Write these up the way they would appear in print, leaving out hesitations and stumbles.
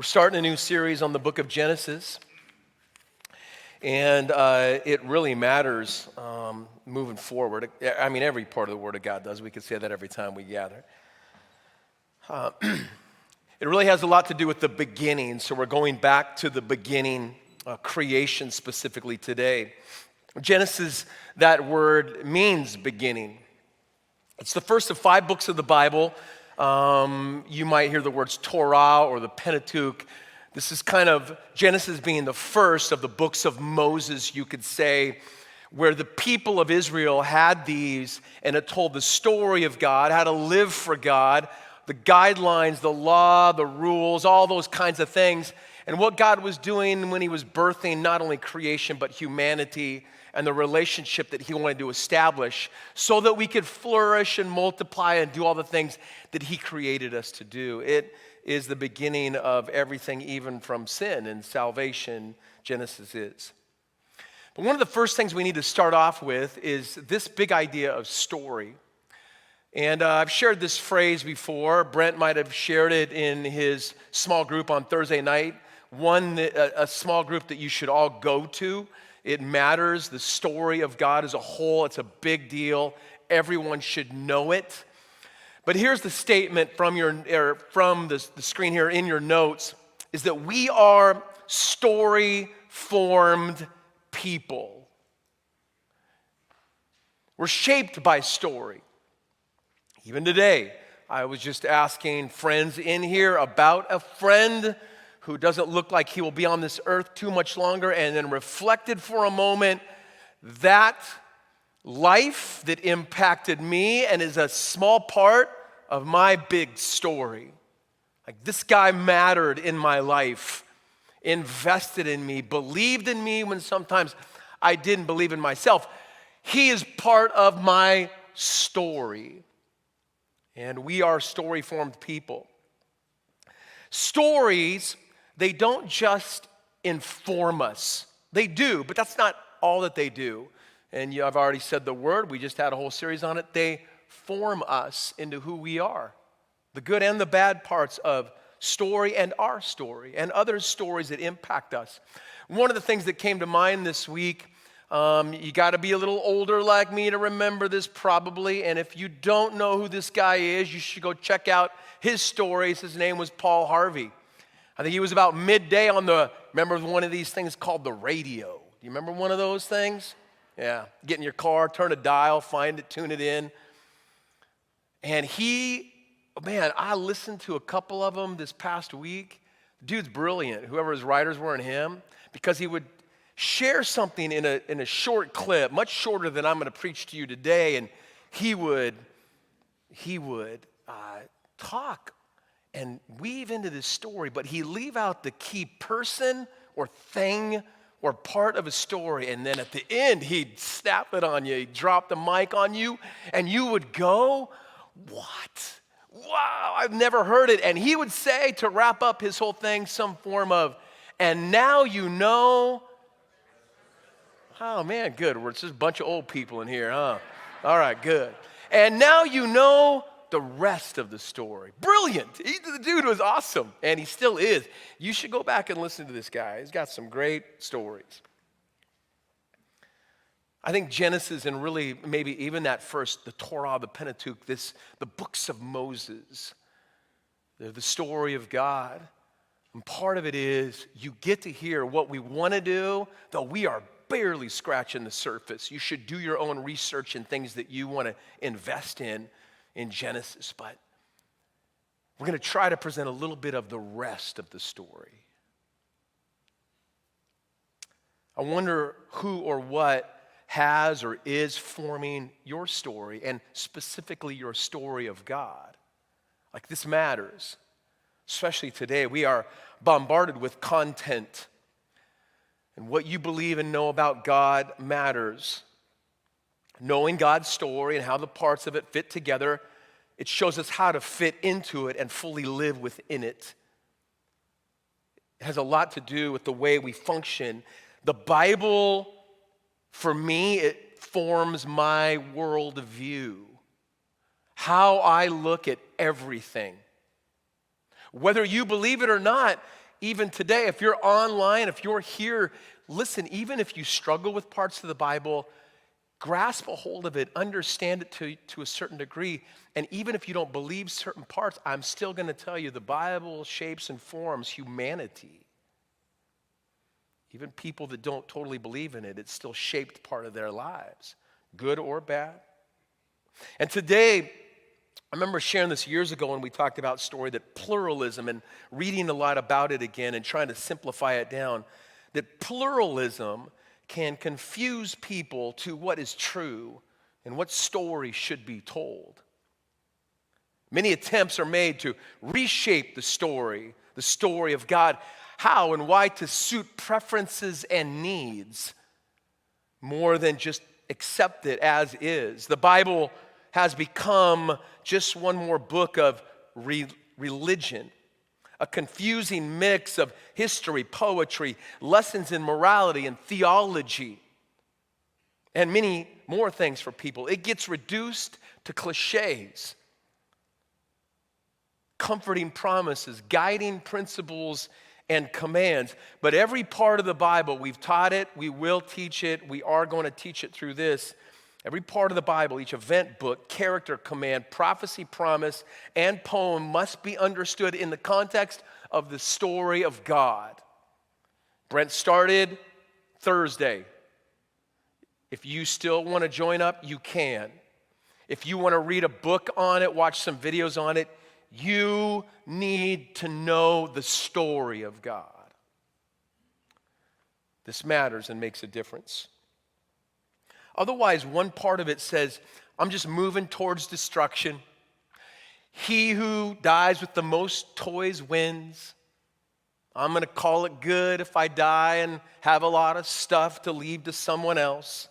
We're starting a new series on the book of Genesis, and it really matters moving forward. I mean, every part of the Word of God does. We could say that every time we gather. It really has a lot to do with the beginning, so we're going back to the beginning, creation specifically today. Genesis, that word means beginning. It's the first of 5 books of the Bible. You might hear the words Torah or the Pentateuch. This is kind of Genesis being the first of the books of Moses, you could say, where the people of Israel had these, and it told the story of God, how to live for God, the guidelines, the law, the rules, all those kinds of things, and what God was doing when he was birthing not only creation but humanity and the relationship that he wanted to establish so that we could flourish and multiply and do all the things that he created us to do. It is the beginning of everything, even from sin and salvation, Genesis is. But one of the first things we need to start off with is this big idea of story. And I've shared this phrase before. Brent might have shared it in his small group on Thursday night. A small group that you should all go to. It matters. The story of God as a whole, it's a big deal. Everyone should know it. But here's the statement from the screen here in your notes, is that we are story-formed people. We're shaped by story. Even today, I was just asking friends in here about a friend who doesn't look like he will be on this earth too much longer, and then reflected for a moment that life that impacted me and is a small part of my big story. Like, this guy mattered in my life, invested in me, believed in me when sometimes I didn't believe in myself. He is part of my story. And we are story-formed people. Stories, they don't just inform us. They do, but that's not all that they do. And I've already said the word. We just had a whole series on it. They form us into who we are. The good and the bad parts of story and our story and other stories that impact us. One of the things that came to mind this week, you got to be a little older like me to remember this probably. And if you don't know who this guy is, you should go check out his stories. His name was Paul Harvey. I think he was about midday on remember one of these things called the radio. Do you remember one of those things? Yeah, get in your car, turn a dial, find it, tune it in. And I listened to a couple of them this past week. The dude's brilliant, whoever his writers were in him, because he would share something in a short clip, much shorter than I'm going to preach to you today, and he would talk and weave into this story, but he'd leave out the key person or thing or part of a story, and then at the end, he'd snap it on you, he'd drop the mic on you, and you would go, what? Wow, I've never heard it. And he would say, to wrap up his whole thing, some form of, and now you know. Oh man, good. We're just a bunch of old people in here, huh? All right, good. And now you know the rest of the story. Brilliant. The dude was awesome, and he still is. You should go back and listen to this guy. He's got some great stories. I think Genesis, and really maybe even that first, the Torah, the Pentateuch, the books of Moses, they're the story of God. And part of it is you get to hear what we want to do, though we are barely scratching the surface. You should do your own research and things that you want to invest in Genesis, but we're going to try to present a little bit of the rest of the story. I wonder who or what has or is forming your story, and specifically your story of God. Like, this matters, especially today. We are bombarded with content. And what you believe and know about God matters. Knowing God's story and how the parts of it fit together, it shows us how to fit into it and fully live within it. It has a lot to do with the way we function. The Bible, for me, it forms my worldview. How I look at everything. Whether you believe it or not, even today, if you're online, if you're here, listen, even if you struggle with parts of the Bible, grasp a hold of it, understand it to a certain degree, and even if you don't believe certain parts, I'm still going to tell you the Bible shapes and forms humanity. Even people that don't totally believe in it, it's still shaped part of their lives, good or bad. And today, I remember sharing this years ago when we talked about story, that pluralism, and reading a lot about it again and trying to simplify it down, that pluralism can confuse people to what is true and what story should be told. Many attempts are made to reshape the story of God, how and why to suit preferences and needs more than just accept it as is. The Bible has become just one more book of religion, a confusing mix of history, poetry, lessons in morality and theology, and many more things for people. It gets reduced to cliches, comforting promises, guiding principles, and commands. But every part of the Bible, we've taught it, we will teach it, we are going to teach it through this. Every part of the Bible, each event, book, character, command, prophecy, promise, and poem must be understood in the context of the story of God. Brent started Thursday. If you still want to join up, you can. If you want to read a book on it, watch some videos on it, you need to know the story of God. This matters and makes a difference. Otherwise, one part of it says, I'm just moving towards destruction. He who dies with the most toys wins. I'm going to call it good if I die and have a lot of stuff to leave to someone else.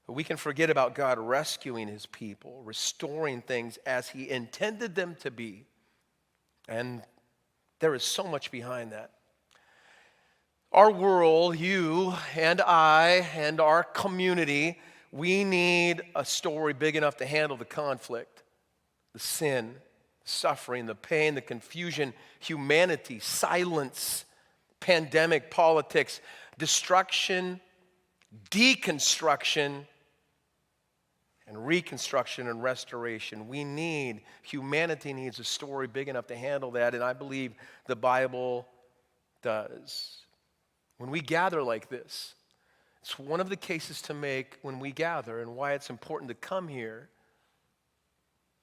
But we can forget about God rescuing his people, restoring things as he intended them to be. And there is so much behind that. Our world, you and I and our community, we need a story big enough to handle the conflict, the sin, the suffering, the pain, the confusion, humanity, silence, pandemic, politics, destruction, deconstruction, and reconstruction and restoration. Humanity needs a story big enough to handle that, and I believe the Bible does. When we gather like this, it's one of the cases to make when we gather and why it's important to come here,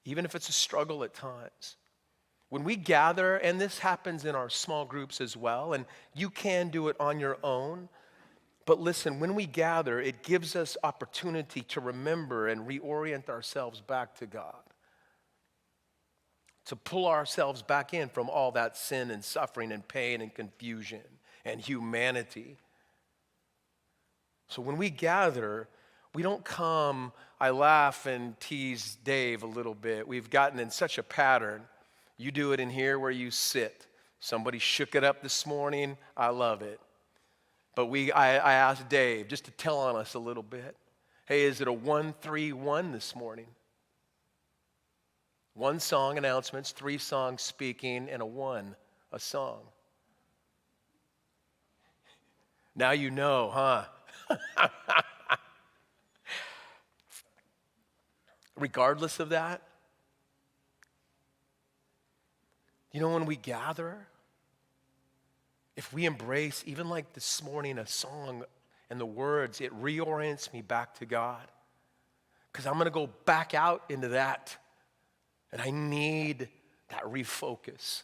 even if it's a struggle at times. When we gather, and this happens in our small groups as well, and you can do it on your own, but listen, when we gather, it gives us opportunity to remember and reorient ourselves back to God, to pull ourselves back in from all that sin and suffering and pain and confusion and humanity. So when we gather, we don't come, I laugh and tease Dave a little bit. We've gotten in such a pattern. You do it in here where you sit. Somebody shook it up this morning. I love it. But I asked Dave just to tell on us a little bit. Hey, is it a 1-3-1 this morning? 1 song announcements, 3 songs speaking, and a song. Now you know, huh? Regardless of that, when we gather, if we embrace, even like this morning, a song and the words, it reorients me back to God. Because I'm going to go back out into that. And I need that refocus.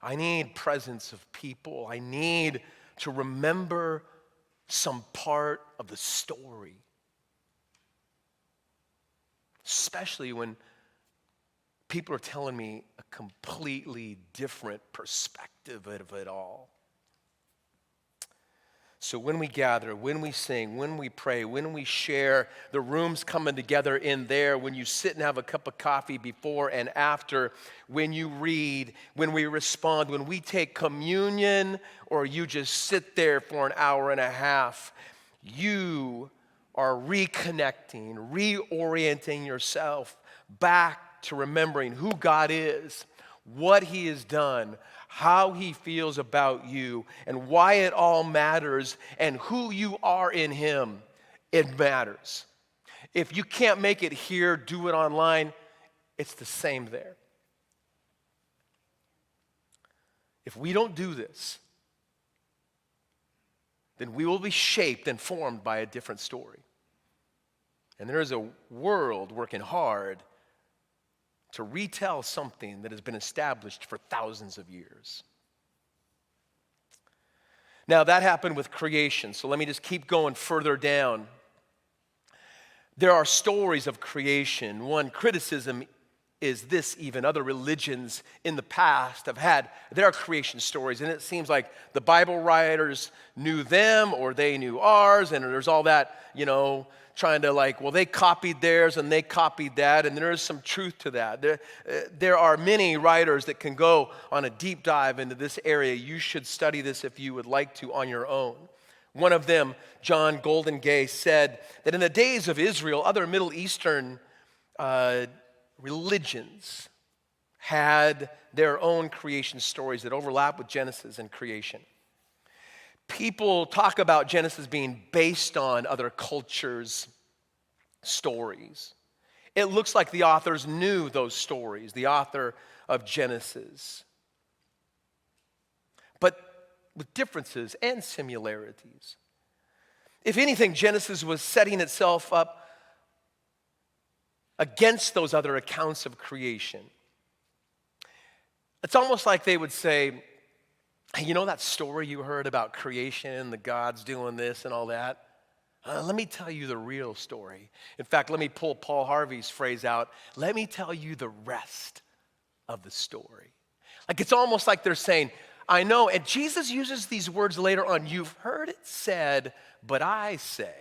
I need presence of people. I need to remember some part of the story. Especially when people are telling me a completely different perspective of it all. So when we gather, when we sing, when we pray, when we share, the room's coming together in there, when you sit and have a cup of coffee before and after, when you read, when we respond, when we take communion, or you just sit there for an hour and a half, you are reconnecting, reorienting yourself back to remembering who God is, what he has done, how he feels about you and why it all matters and who you are in him, it matters. If you can't make it here, do it online. It's the same there. If we don't do this, then we will be shaped and formed by a different story. And there is a world working hard to retell something that has been established for thousands of years. Now, that happened with creation, so let me just keep going further down. There are stories of creation. One criticism is this: even other religions in the past have had their creation stories, and it seems like the Bible writers knew them or they knew ours, and there's all that, trying to well, they copied theirs and they copied that, and there is some truth to that. There are many writers that can go on a deep dive into this area. You should study this if you would like to on your own. One of them, John Goldengay, said that in the days of Israel, other Middle Eastern religions had their own creation stories that overlap with Genesis and creation. People talk about Genesis being based on other cultures' stories. It looks like the authors knew those stories, the author of Genesis, but with differences and similarities. If anything, Genesis was setting itself up against those other accounts of creation. It's almost like they would say, hey, you know that story you heard about creation, the gods doing this and all that? Let me tell you the real story. In fact, let me pull Paul Harvey's phrase out. Let me tell you the rest of the story. It's almost like they're saying, I know, and Jesus uses these words later on, you've heard it said, but I say.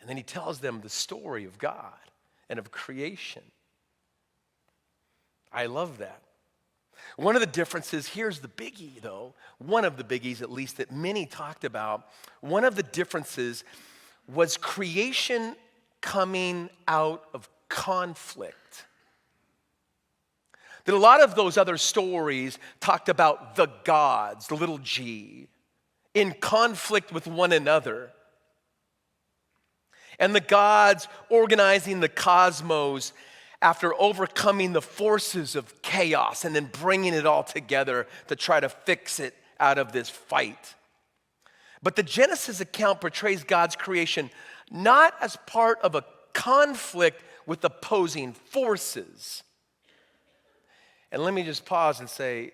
And then he tells them the story of God and of creation. I love that. One of the differences, here's the biggie though, one of the biggies at least that many talked about, one of the differences was creation coming out of conflict. That a lot of those other stories talked about the gods, the little g, in conflict with one another. And the gods organizing the cosmos after overcoming the forces of chaos and then bringing it all together to try to fix it out of this fight. But the Genesis account portrays God's creation not as part of a conflict with opposing forces. And let me just pause and say,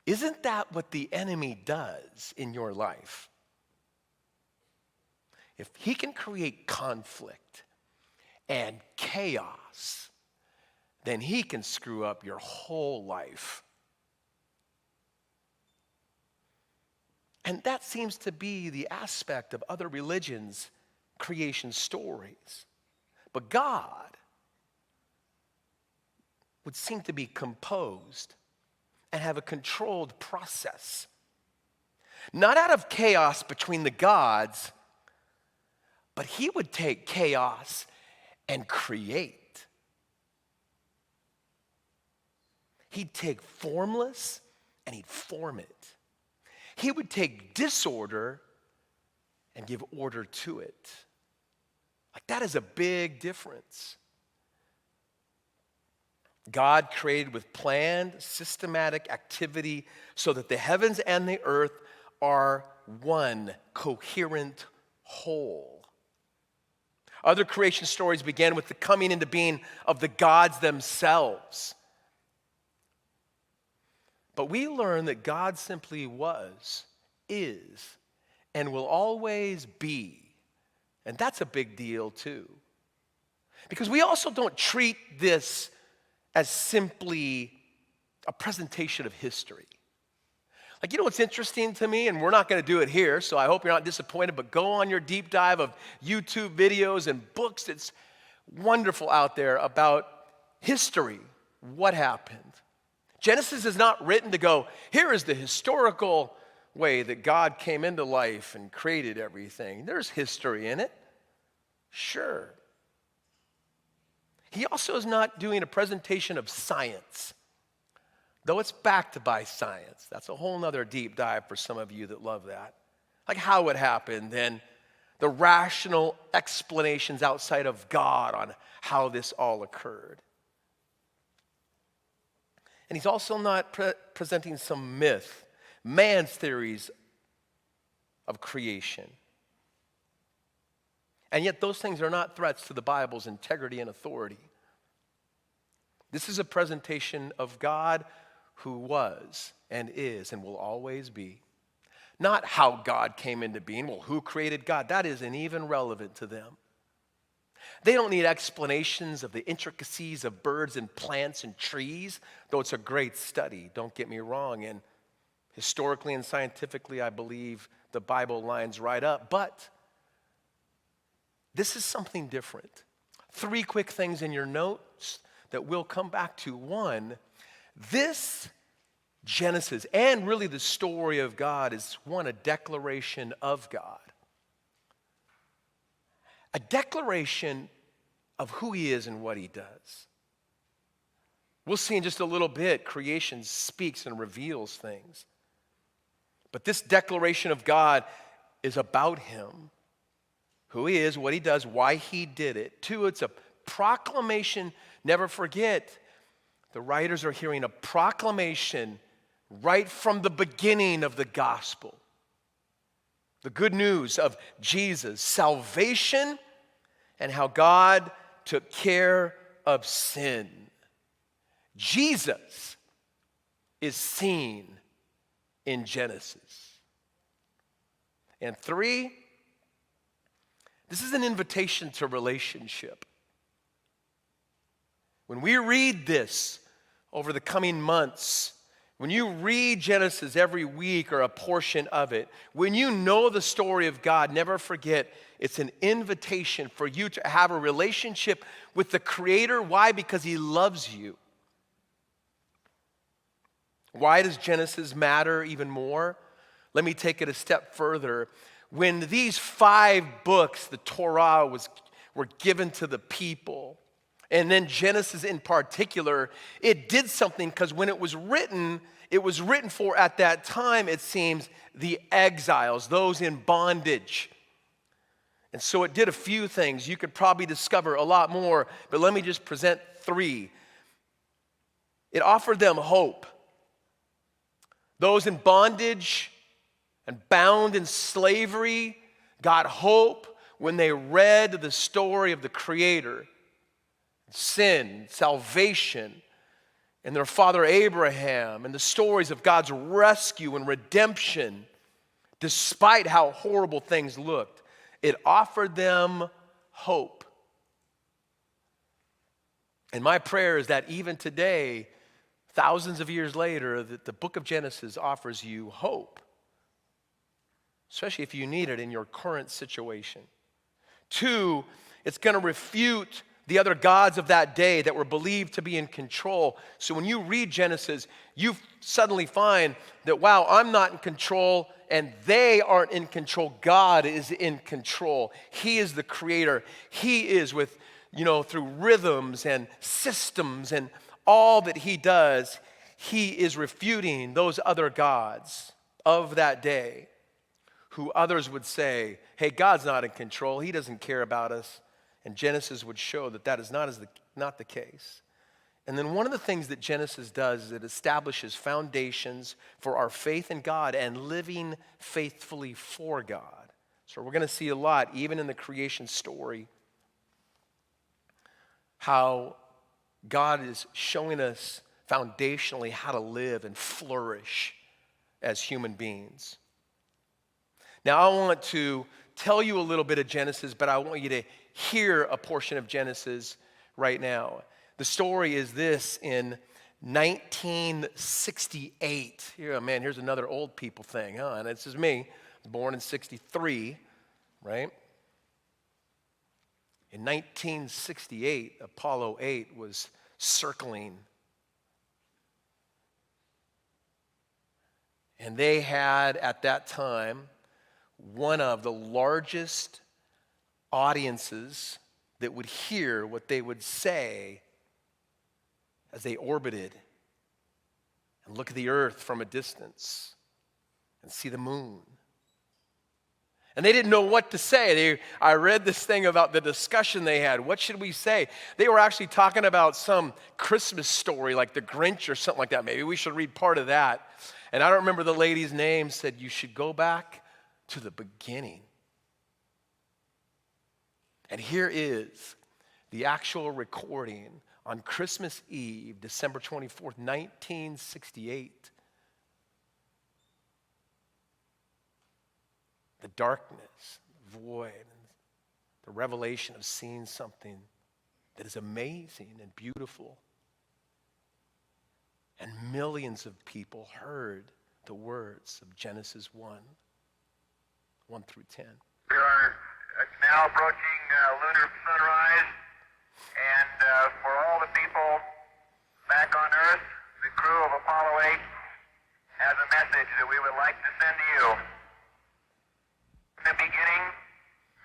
isn't that what the enemy does in your life? If he can create conflict and chaos, then he can screw up your whole life. And that seems to be the aspect of other religions' creation stories. But God would seem to be composed and have a controlled process. Not out of chaos between the gods, but he would take chaos and create. He'd take formless and he'd form it. He would take disorder and give order to it. That is a big difference. God created with planned, systematic activity so that the heavens and the earth are one coherent whole. Other creation stories began with the coming into being of the gods themselves. But we learn that God simply was, is, and will always be. And that's a big deal too. Because we also don't treat this as simply a presentation of history. You know what's interesting to me, and we're not going to do it here, so I hope you're not disappointed, but go on your deep dive of YouTube videos and books. It's wonderful out there about history, what happened. Genesis is not written to go, here is the historical way that God came into life and created everything. There's history in it. Sure. He also is not doing a presentation of science, though it's backed by science. That's a whole nother deep dive for some of you that love that. Like how it happened and the rational explanations outside of God on how this all occurred. And he's also not presenting some myth, man's theories of creation. And yet those things are not threats to the Bible's integrity and authority. This is a presentation of God who was and is and will always be. Not how God came into being. Well, who created God? That isn't even relevant to them. They don't need explanations of the intricacies of birds and plants and trees, though it's a great study, don't get me wrong. And historically and scientifically, I believe the Bible lines right up. But this is something different. 3 quick things in your notes that we'll come back to. One, this Genesis and really the story of God is one, a declaration of God. A declaration of who he is and what he does. We'll see in just a little bit, creation speaks and reveals things. But this declaration of God is about him, who he is, what he does, why he did it. 2, it's a proclamation. Never forget, the writers are hearing a proclamation right from the beginning of the gospel. The good news of Jesus, salvation, and how God took care of sin. Jesus is seen in Genesis. And 3, this is an invitation to relationship. When we read this over the coming months, when you read Genesis every week or a portion of it, when you know the story of God, never forget it's an invitation for you to have a relationship with the Creator. Why? Because he loves you. Why does Genesis matter even more? Let me take it a step further. When these 5 books, the Torah, were given to the people, and then Genesis in particular, it did something because when it was written for, at that time, it seems, the exiles, those in bondage. And so it did a few things. You could probably discover a lot more, but let me just present 3. It offered them hope. Those in bondage and bound in slavery got hope when they read the story of the Creator. Sin, salvation, and their father Abraham, and the stories of God's rescue and redemption, despite how horrible things looked, it offered them hope. And my prayer is that even today, thousands of years later, that the book of Genesis offers you hope, especially if you need it in your current situation. 2, it's going to refute the other gods of that day that were believed to be in control. So when you read Genesis, you suddenly find that, wow, I'm not in control and they aren't in control. God is in control. He is the Creator. He is with, through rhythms and systems and all that he does, he is refuting those other gods of that day who others would say, hey, God's not in control. He doesn't care about us. And Genesis would show that that is not the case. And then one of the things that Genesis does is it establishes foundations for our faith in God and living faithfully for God. So we're going to see a lot, even in the creation story, how God is showing us foundationally how to live and flourish as human beings. Now, I want to tell you a little bit of Genesis, but I want you to hear a portion of Genesis right now. The story is this: in 1968, here's another old people thing, huh? And this is me, born in 63, right? In 1968, Apollo 8 was circling. And they had, at that time, one of the largest audiences that would hear what they would say as they orbited and look at the earth from a distance and see the moon. And they didn't know what to say. I read this thing about the discussion they had. What should we say? They were actually talking about some Christmas story like the Grinch or something like that. Maybe we should read part of that. And I don't remember the lady's name, said you should go back to the beginning. And here is the actual recording on Christmas Eve, December 24th, 1968. The darkness, the void, and the revelation of seeing something that is amazing and beautiful. And millions of people heard the words of Genesis 1 through 10. We are now approaching lunar sunrise, and for all the people back on Earth, the crew of Apollo 8 has a message that we would like to send to you. In the beginning,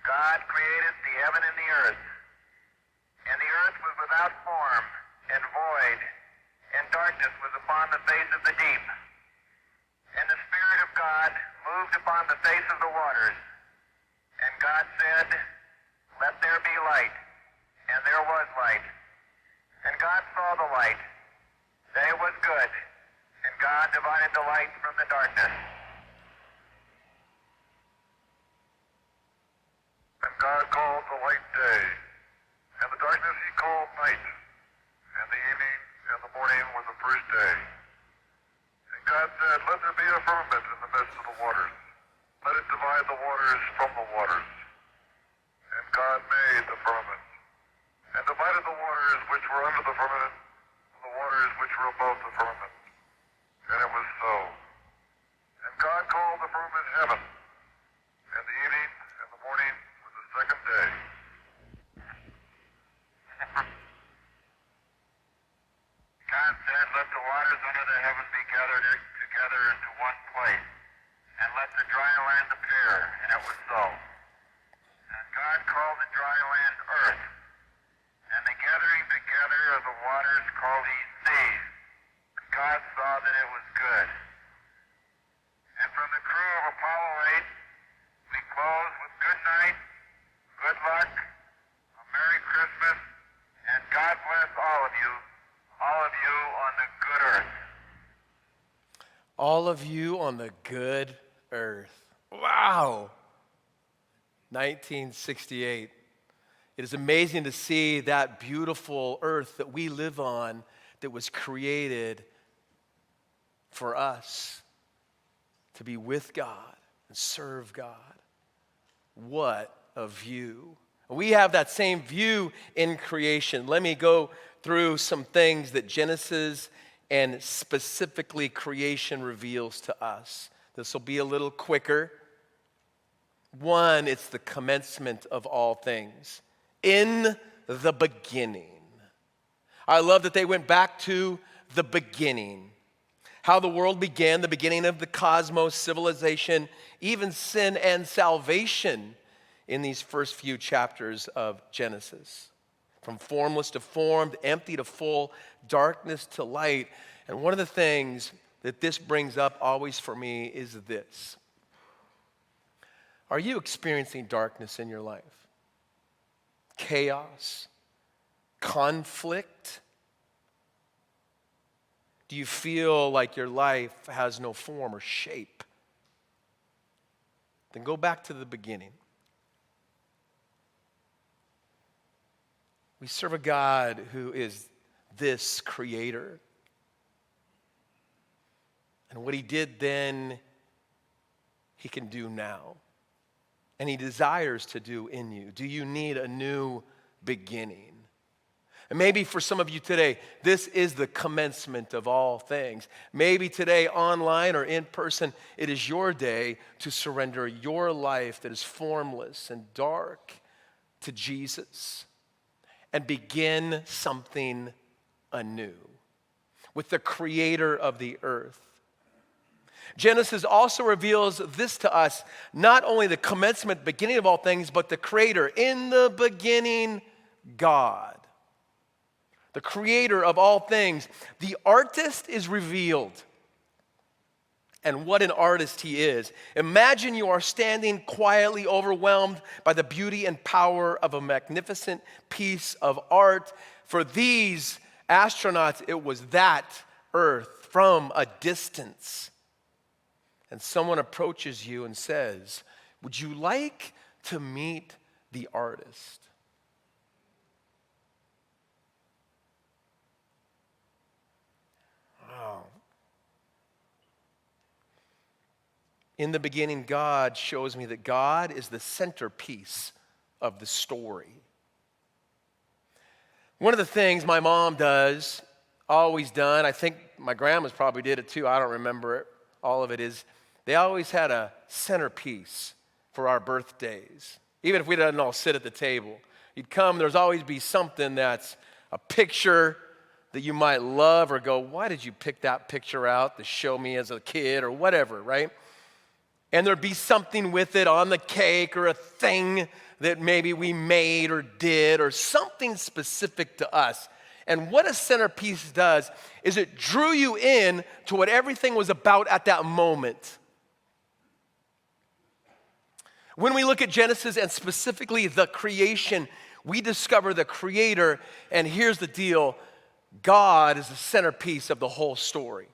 God created the heaven and the earth. And the earth was without form and void, and darkness was upon the face of the deep. And the Spirit of God moved upon the face of the waters. And God said, "Let there be light." And there was light. And God saw the light, that it was good. And God divided the light from the darkness. And God called the light day, and the darkness he called night, and the evening and the morning was the first day. And God said, "Let there be a firmament in the midst of the waters. Let it divide the waters from the waters." And God made the firmament, and divided the waters which were under the firmament from the waters which were above the firmament. And it was so. And God called the firmament heaven, and the evening and the morning was the second day. God said, "Let the waters under the heaven be gathered together into one place, and let the dry land appear." And it was so. And God called the dry land earth, and the gathering together of the waters called he seas. God saw that it was good. And from the crew of Apollo 8, we close with good night, good luck, a Merry Christmas, and God bless all of you on the good earth. All of you on the good earth. Wow. 1968. It is amazing to see that beautiful earth that we live on that was created for us to be with God and serve God. What a view. We have that same view in creation. Let me go through some things that Genesis and specifically creation reveals to us. This will be a little quicker. One, it's the commencement of all things. In the beginning. I love that they went back to the beginning. How the world began, the beginning of the cosmos, civilization, even sin and salvation in these first few chapters of Genesis. From formless to formed, empty to full, darkness to light. And one of the things that this brings up always for me is this. Are you experiencing darkness in your life? Chaos? Conflict? Do you feel like your life has no form or shape? Then go back to the beginning. We serve a God who is this creator. And what he did then, he can do now. And he desires to do in you. Do you need a new beginning? And maybe for some of you today, this is the commencement of all things. Maybe today, online or in person, it is your day to surrender your life that is formless and dark to Jesus and begin something anew with the creator of the earth. Genesis also reveals this to us, not only the commencement, beginning of all things, but the creator. In the beginning, God, the creator of all things, the artist is revealed. And what an artist he is. Imagine you are standing quietly overwhelmed by the beauty and power of a magnificent piece of art. For these astronauts, it was that Earth from a distance. And someone approaches you and says, "Would you like to meet the artist?" Wow. In the beginning, God shows me that God is the centerpiece of the story. One of the things my mom does, always done, I think my grandma's probably did it too, I don't remember it, all of it is, they always had a centerpiece for our birthdays. Even if we didn't all sit at the table. You'd come, there's always be something that's a picture that you might love or go, why did you pick that picture out to show me as a kid or whatever, right? And there'd be something with it on the cake or a thing that maybe we made or did or something specific to us. And what a centerpiece does is it drew you in to what everything was about at that moment. When we look at Genesis and specifically the creation, we discover the creator, and here's the deal, God is the centerpiece of the whole story.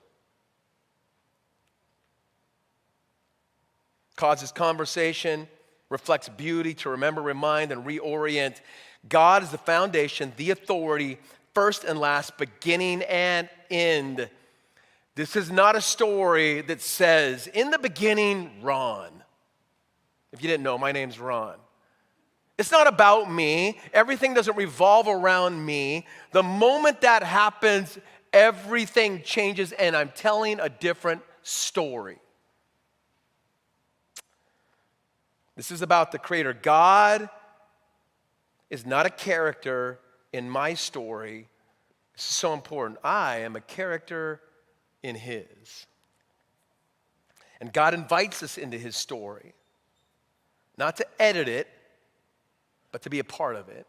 Causes conversation, reflects beauty to remember, remind, and reorient. God is the foundation, the authority, first and last, beginning and end. This is not a story that says, in the beginning, Ron. If you didn't know, my name's Ron. It's not about me. Everything doesn't revolve around me. The moment that happens, everything changes, and I'm telling a different story. This is about the creator. God is not a character in my story. This is so important. I am a character in his. And God invites us into his story. Not to edit it, but to be a part of it.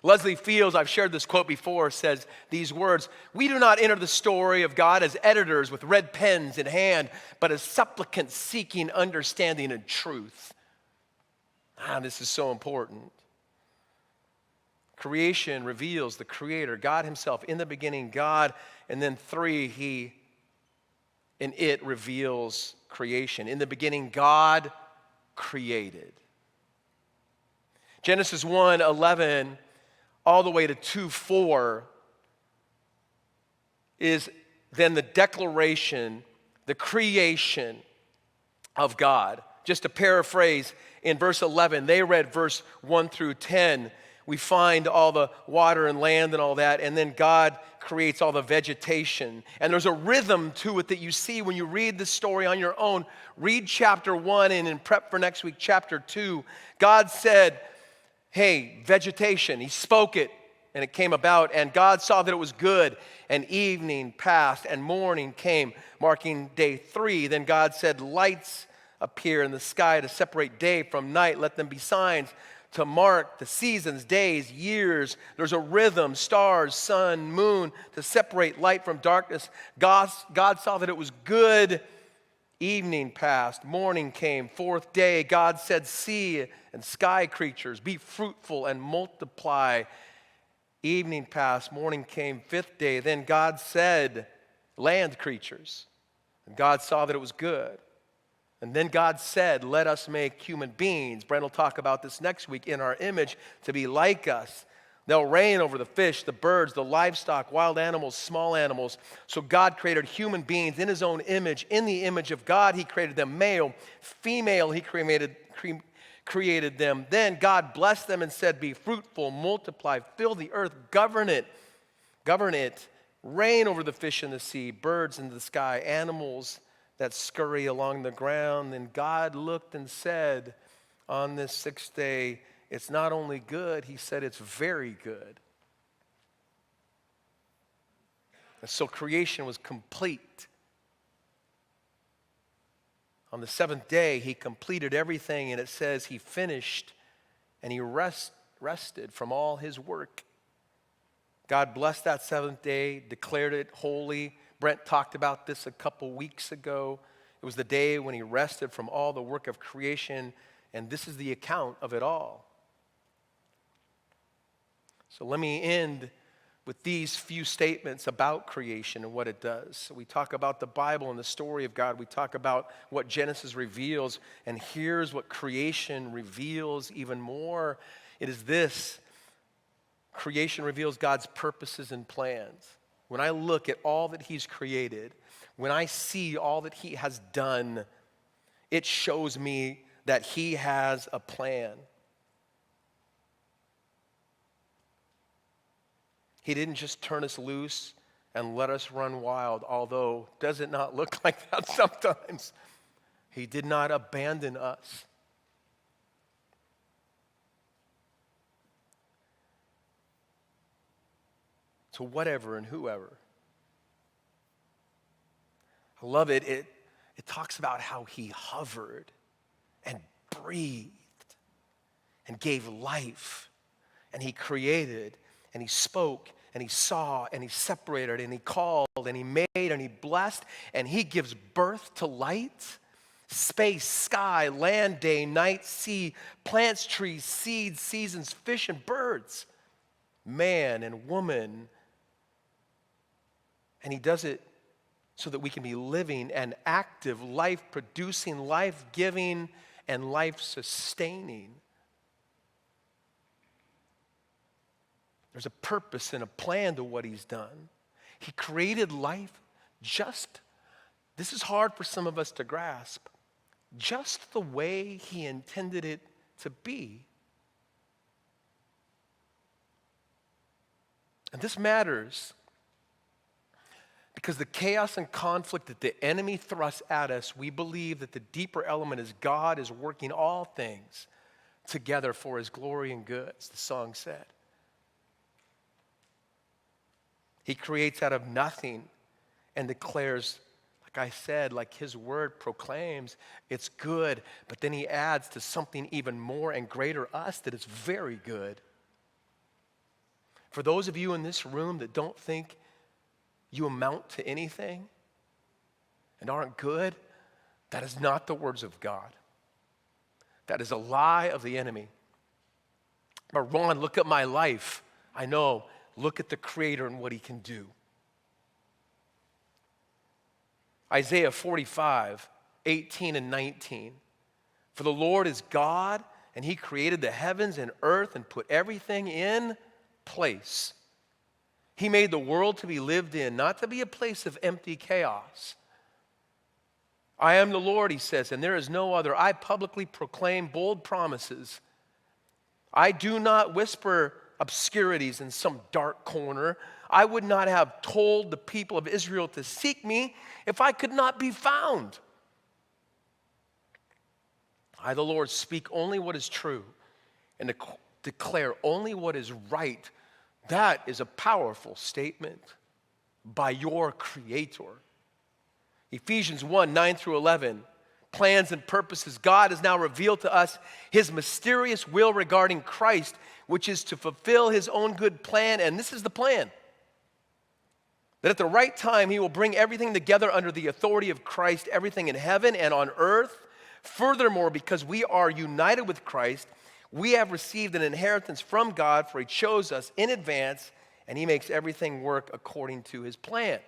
Leslie Fields, I've shared this quote before, says these words, "We do not enter the story of God as editors with red pens in hand, but as supplicants seeking understanding and truth." This is so important. Creation reveals the creator, God himself. In the beginning, God. And then 3, it reveals creation. In the beginning, God created. Genesis 1:11 all the way to 2:4 is then the declaration, the creation of God. Just to paraphrase, in verse 11, they read verse 1 through 10. We find all the water and land and all that, and then God creates all the vegetation. And there's a rhythm to it that you see when you read the story on your own. Read chapter 1 and in prep for next week, chapter 2. God said, hey, vegetation. He spoke it, and it came about, and God saw that it was good. And evening passed, and morning came, marking day 3. Then God said, lights appear in the sky to separate day from night. Let them be signs to mark the seasons, days, years. There's a rhythm, stars, sun, moon, to separate light from darkness. God saw that it was good. Evening passed, morning came, 4th day. God said, sea and sky creatures, be fruitful and multiply. Evening passed, morning came, 5th day. Then God said, land creatures. And God saw that it was good. And then God said, let us make human beings. Brent will talk about this next week, in our image, to be like us. They'll reign over the fish, the birds, the livestock, wild animals, small animals. So God created human beings in his own image. In the image of God, he created them male. Female, he created them. Then God blessed them and said, be fruitful, multiply, fill the earth, govern it. Reign over the fish in the sea, birds in the sky, animals that scurry along the ground. And God looked and said, on this 6th day, it's not only good, he said it's very good. And so creation was complete. On the 7th day, he completed everything, and it says he finished and he rested rested from all his work. God blessed that seventh day, declared it holy. Brent talked about this a couple weeks ago. It was the day when he rested from all the work of creation, and this is the account of it all. So let me end with these few statements about creation and what it does. So we talk about the Bible and the story of God. We talk about what Genesis reveals, and here's what creation reveals even more. It is this: creation reveals God's purposes and plans. When I look at all that he's created, when I see all that he has done, it shows me that he has a plan. He didn't just turn us loose and let us run wild, although does it not look like that sometimes? He did not abandon us. To whatever and whoever. I love it. It talks about how he hovered and breathed and gave life, and he created and he spoke and he saw and he separated and he called and he made and he blessed, and he gives birth to light, space, sky, land, day, night, sea, plants, trees, seeds, seasons, fish and birds, man and woman. And he does it so that we can be living and active, life-producing, life-giving, and life-sustaining. There's a purpose and a plan to what he's done. He created life just, this is hard for some of us to grasp, just the way he intended it to be. And this matters because the chaos and conflict that the enemy thrusts at us, we believe that the deeper element is God is working all things together for his glory and good, as the song said. He creates out of nothing and declares, like I said, like his word proclaims, it's good, but then he adds to something even more and greater us that is very good. For those of you in this room that don't think you amount to anything and aren't good, that is not the words of God. That is a lie of the enemy. But Ron, look at my life. I know. Look at the Creator and what he can do. Isaiah 45, 18 and 19. For the Lord is God, and he created the heavens and earth and put everything in place. He made the world to be lived in, not to be a place of empty chaos. I am the Lord, he says, and there is no other. I publicly proclaim bold promises. I do not whisper obscurities in some dark corner. I would not have told the people of Israel to seek me if I could not be found. I, the Lord, speak only what is true and declare only what is right. That is a powerful statement by your Creator. Ephesians 1, 9 through 11, plans and purposes. God has now revealed to us his mysterious will regarding Christ, which is to fulfill his own good plan. And this is the plan: that at the right time he will bring everything together under the authority of Christ, everything in heaven and on earth. Furthermore, because we are united with Christ, we have received an inheritance from God, for he chose us in advance, and he makes everything work according to his plan.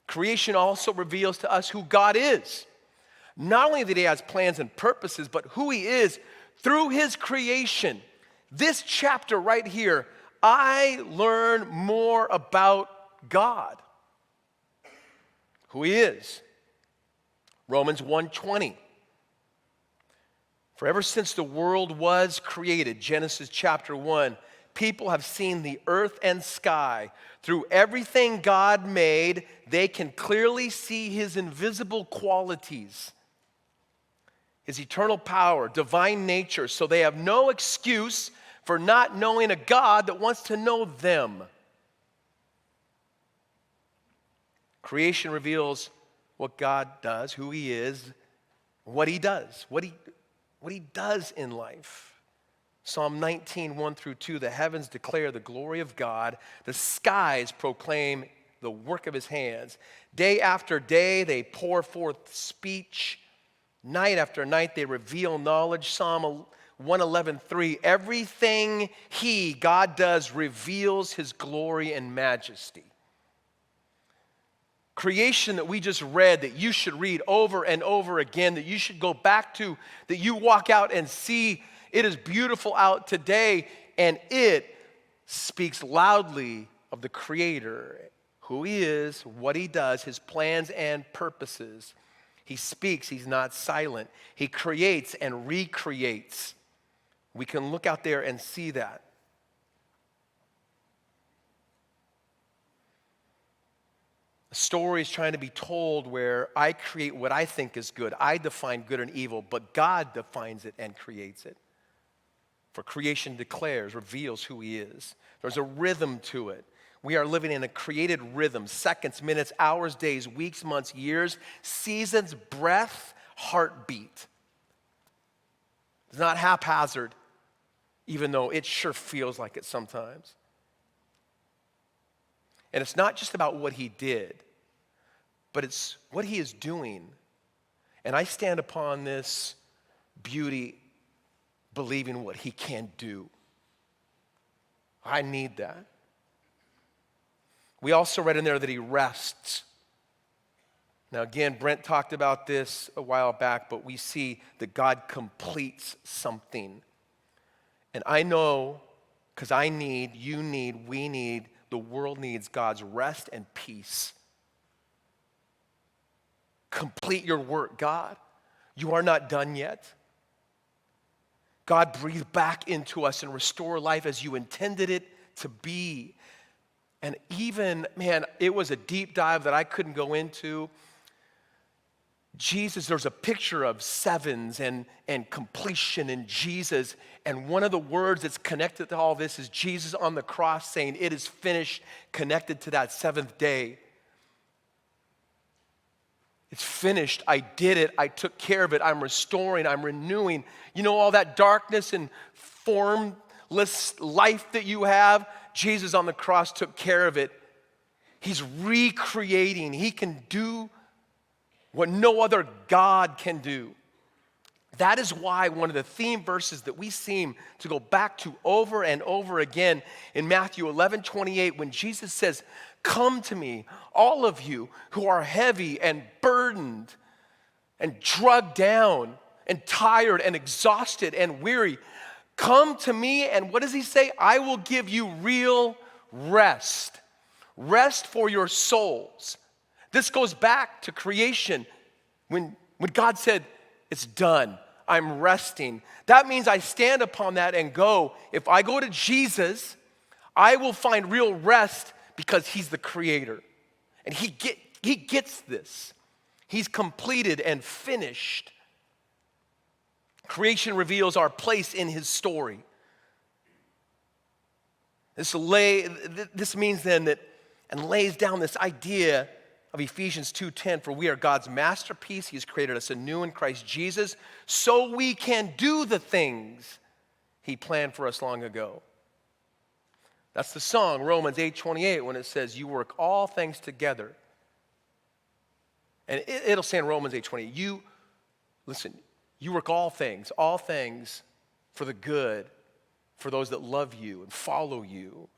Creation also reveals to us who God is. Not only that he has plans and purposes, but who he is through his creation. This chapter right here, I learn more about God, who he is. Romans 1:20. For ever since the world was created, Genesis chapter 1, people have seen the earth and sky. Through everything God made, they can clearly see his invisible qualities, his eternal power, divine nature, so they have no excuse for not knowing a God that wants to know them. Creation reveals what God does, who he is, what he does, what what he does in life. Psalm 19, 1 through 2, the heavens declare the glory of God. The skies proclaim the work of his hands. Day after day, they pour forth speech. Night after night, they reveal knowledge. Psalm 111, 3, everything God does reveals his glory and majesty. Creation that we just read, that you should read over and over again, that you should go back to, that you walk out and see. It is beautiful out today, and it speaks loudly of the Creator, who he is, what he does, his plans and purposes. He speaks, he's not silent. He creates and recreates. We can look out there and see that. A story is trying to be told where I create what I think is good. I define good and evil, but God defines it and creates it. For creation declares, reveals who he is. There's a rhythm to it. We are living in a created rhythm, seconds, minutes, hours, days, weeks, months, years, seasons, breath, heartbeat. It's not haphazard, even though it sure feels like it sometimes. And it's not just about what he did, but it's what he is doing. And I stand upon this beauty, believing what he can do. I need that. We also read in there that he rests. Now again, Brent talked about this a while back, but we see that God completes something. And I know, because I need, you need, we need, the world needs God's rest and peace. Complete your work, God. You are not done yet. God, breathe back into us and restore life as you intended it to be. And even, man, it was a deep dive that I couldn't go into. Jesus, there's a picture of sevens and completion in Jesus. And one of the words that's connected to all this is Jesus on the cross saying, it is finished, connected to that seventh day. It's finished. I did it. I took care of it. I'm restoring. I'm renewing. You know, all that darkness and formless life that you have, Jesus on the cross took care of it. He's recreating. He can do what no other God can do. That is why one of the theme verses that we seem to go back to over and over again in Matthew 11:28, when Jesus says, come to me, all of you who are heavy and burdened and drugged down and tired and exhausted and weary. Come to me, and what does he say? I will give you real rest. Rest for your souls. This goes back to creation when God said, it's done. I'm resting. That means I stand upon that and go, if I go to Jesus, I will find real rest because he's the creator. And he gets this. He's completed and finished. Creation reveals our place in his story. This means then that, and lays down this idea of Ephesians 2:10, for we are God's masterpiece. He's created us anew in Christ Jesus so we can do the things he planned for us long ago. That's the song, Romans 8:28, when it says, you work all things together. And it'll say in Romans 8:28, you work all things for the good, for those that love you and follow you.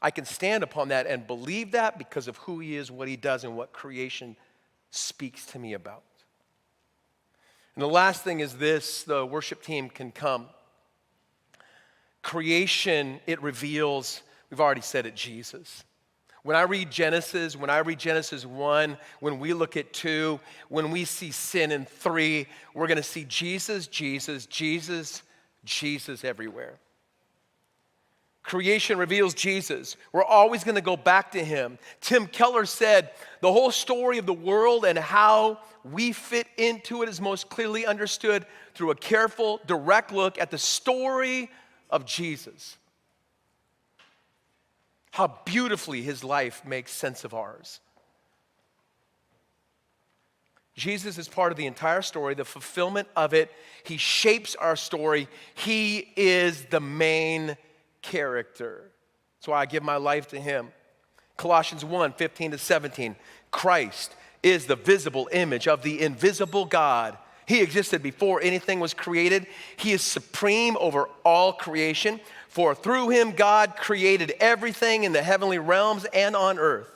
I can stand upon that and believe that because of who he is, what he does, and what creation speaks to me about. And the last thing is this, the worship team can come. Creation, it reveals, we've already said it, Jesus. When I read Genesis 1, when we look at 2, when we see sin in 3, we're going to see Jesus, Jesus, Jesus, Jesus everywhere. Creation reveals Jesus. We're always going to go back to him. Tim Keller said, the whole story of the world and how we fit into it is most clearly understood through a careful, direct look at the story of Jesus. How beautifully his life makes sense of ours. Jesus is part of the entire story, the fulfillment of it. He shapes our story. He is the main character. That's why I give my life to him. Colossians 1:15-17. Christ is the visible image of the invisible God. He existed before anything was created. He is supreme over all creation. For through him, God created everything in the heavenly realms and on earth.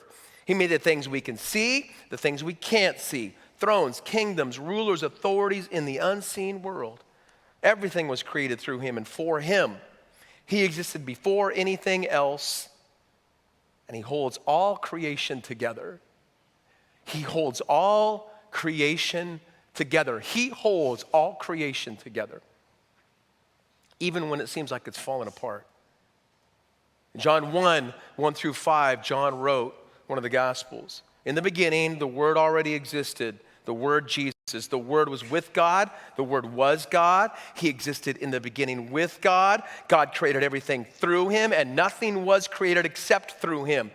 He made the things we can see, the things we can't see, thrones, kingdoms, rulers, authorities in the unseen world. Everything was created through him and for him. He existed before anything else, and he holds all creation together. He holds all creation together. He holds all creation together, even when it seems like it's falling apart. In John 1:1-5, John wrote, one of the Gospels, in the beginning, the Word already existed, the Word Jesus. The Word was with God. The Word was God. He existed in the beginning with God. God created everything through him, and nothing was created except through him.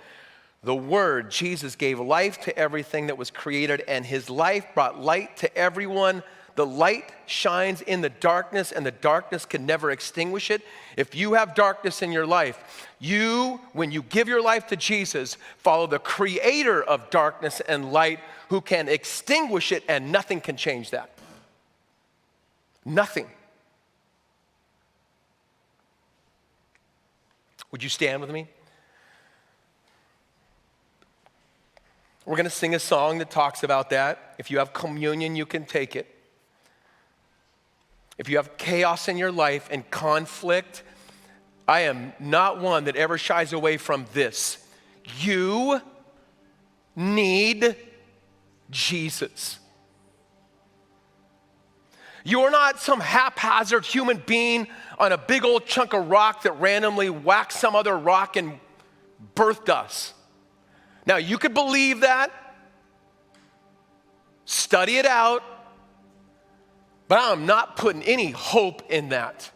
The Word, Jesus, gave life to everything that was created, and his life brought light to everyone. The light shines in the darkness, and the darkness can never extinguish it. If you have darkness in your life, when you give your life to Jesus, follow the creator of darkness and light, who can extinguish it, and nothing can change that. Nothing. Would you stand with me? We're going to sing a song that talks about that. If you have communion, you can take it. If you have chaos in your life and conflict, I am not one that ever shies away from this. You need Jesus. You are not some haphazard human being on a big old chunk of rock that randomly whacked some other rock and birthed us. Now, you could believe that, study it out, but I'm not putting any hope in that.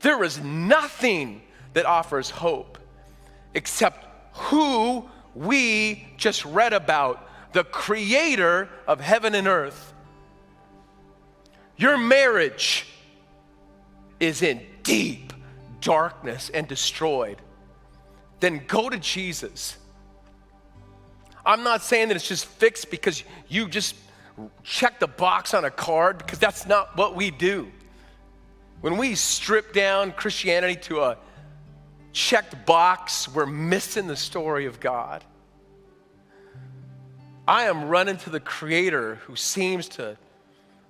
There is nothing that offers hope except who we just read about, the creator of heaven and earth. Your marriage is in deep darkness and destroyed. Then go to Jesus. I'm not saying that it's just fixed because you just check the box on a card, because that's not what we do. When we strip down Christianity to a checked box, we're missing the story of God. I am running to the Creator who seems to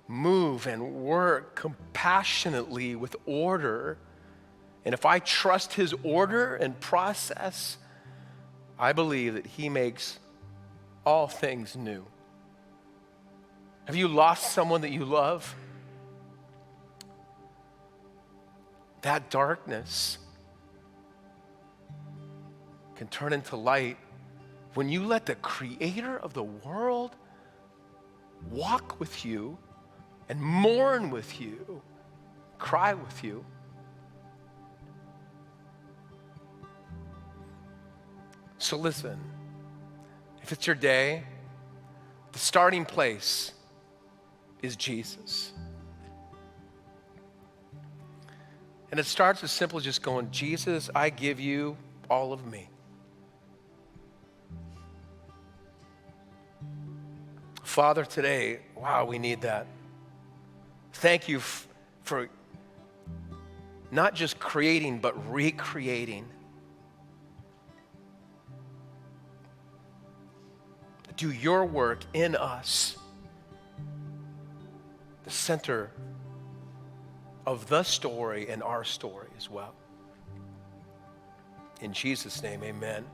move and work compassionately with order. And if I trust his order and process, I believe that he makes all things new. Have you lost someone that you love? That darkness can turn into light when you let the creator of the world walk with you and mourn with you, cry with you. So listen, if it's your day, the starting place is Jesus. And it starts as simple as just going, Jesus, I give you all of me. Father, today, wow, we need that. Thank you for not just creating, but recreating. Do your work in us, the center of the story and our story as well. In Jesus' name, amen.